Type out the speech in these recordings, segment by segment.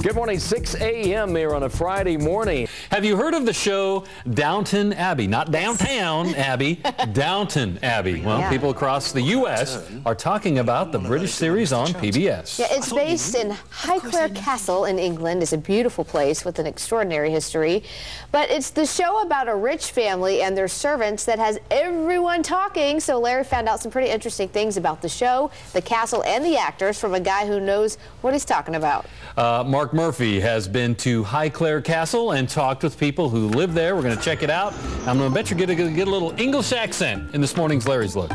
Good morning, 6 a.m. here on a Friday morning. Have you heard of the show Downton Abbey? Not Downtown Abbey, Downton Abbey. Well, people across the U.S. are talking about the British series on PBS. Yeah, it's based in Highclere Castle in England. It's a beautiful place with an extraordinary history. But it's the show about a rich family and their servants that has everyone talking. So Larry found out some pretty interesting things about the show, the castle, and the actors from a guy who knows what he's talking about. Mark Murphy has been to Highclere Castle and talked with people who live there. We're going to check it out. I'm going to bet you're going to get a little English accent in this morning's Larry's Look.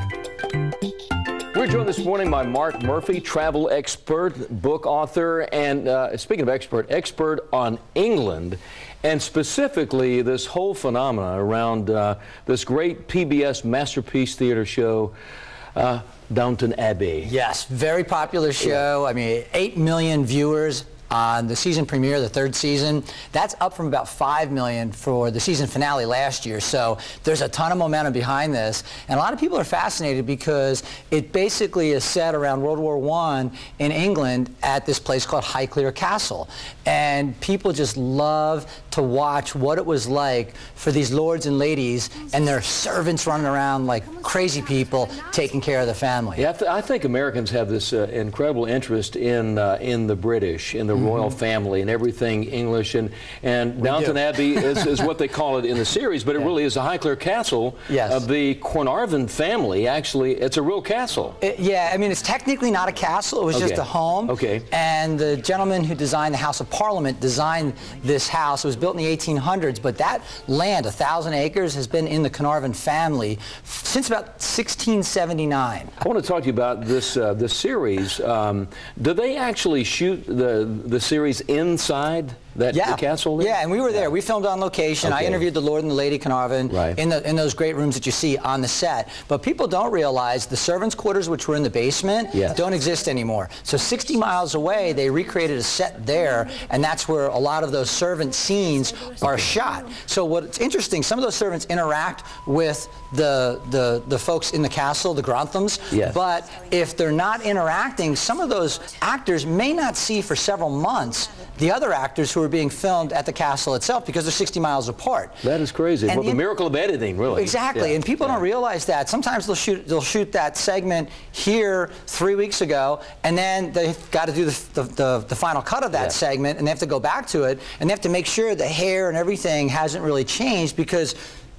We're joined this morning by Mark Murphy, travel expert, book author, and speaking of expert on England, and specifically this whole phenomena around this great PBS masterpiece theater show, Downton Abbey. Yes, very popular show. I mean, 8 million viewers on the season premiere, the third season. That's up from about 5 million for the season finale last year. So there's a ton of momentum behind this. And a lot of people are fascinated because it basically is set around World War I in England at this place called Highclere Castle. And people just love to watch what it was like for these lords and ladies and their servants running around like crazy people taking care of the family. Yeah, I think Americans have this incredible interest in the British, in the royal family and everything English, and Downton Abbey is what they call it in the series, but it really is a Highclere Castle of the Carnarvon family. Actually, it's a real castle. Yeah, I mean, it's technically not a castle. It was just a home. Okay. And the gentleman who designed the House of Parliament designed this house. It was built in the 1800s, but that land, 1,000 acres, has been in the Carnarvon family since about 1679. I want to talk to you about this this series. Do they actually shoot the series inside the castle there? Yeah, and we were there. We filmed on location. I interviewed the Lord and the Lady Carnarvon in those great rooms that you see on the set. But people don't realize the servants' quarters, which were in the basement, don't exist anymore. So 60 miles away, they recreated a set there, and that's where a lot of those servant scenes are shot. So what's interesting, some of those servants interact with the folks in the castle, the Granthams, but if they're not interacting, some of those actors may not see for several months the other actors who are being filmed at the castle itself because they're 60 miles apart. That is crazy. Well, the miracle of editing, really. Exactly, and people don't realize that. Sometimes they'll shoot that segment here 3 weeks ago, and then they've got to do the final cut of that segment, and they have to go back to it, and they have to make sure the hair and everything hasn't really changed because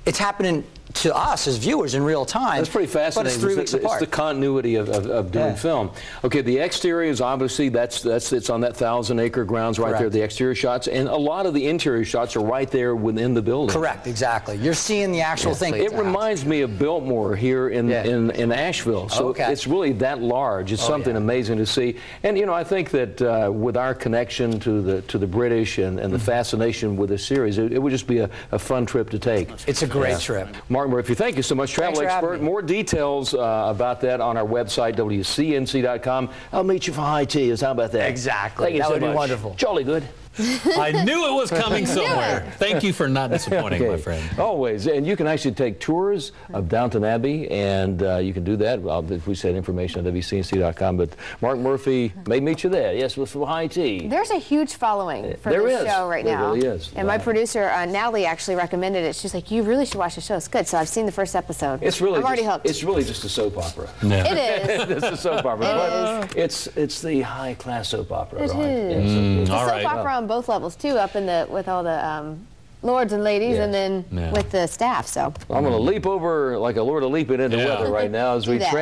it's happening to us as viewers in real time. That's pretty fascinating. But it's 3 weeks apart. It's the continuity of doing film. Okay, the exterior is obviously it's on that 1,000-acre grounds right there. The exterior shots, and a lot of the interior shots are right there within the building. Correct, exactly. You're seeing the actual thing. It reminds me of Biltmore here in Asheville. So it's really that large. It's something amazing to see. And you know, I think that with our connection to the British and the fascination with this series, it would just be a fun trip to take. It's a great trip. Mark Murphy, thank you so much, travel expert. More details about that on our website, WCNC.com. I'll meet you for high tea. How about that? Exactly. Thank you that so would much. be wonderful. Jolly good. I knew it was coming somewhere. Thank you for not disappointing, my friend. Always. And you can actually take tours of Downton Abbey, and you can do that. If we said information on WCNC.com. But Mark Murphy may meet you there. Yes, with some high tea. There's a huge following for this show right now. There really is. And my producer, Natalie, actually recommended it. She's like, you really should watch the show. It's good. So I've seen the first episode. It's really I'm already hooked. It's really just a soap opera. No. It is. It's a soap opera. It is. It's the high-class soap opera. It is. It's a soap opera on both levels, too, up in with all the lords and ladies, and then with the staff. So I'm going to leap over like a lord of leaping into weather right now as we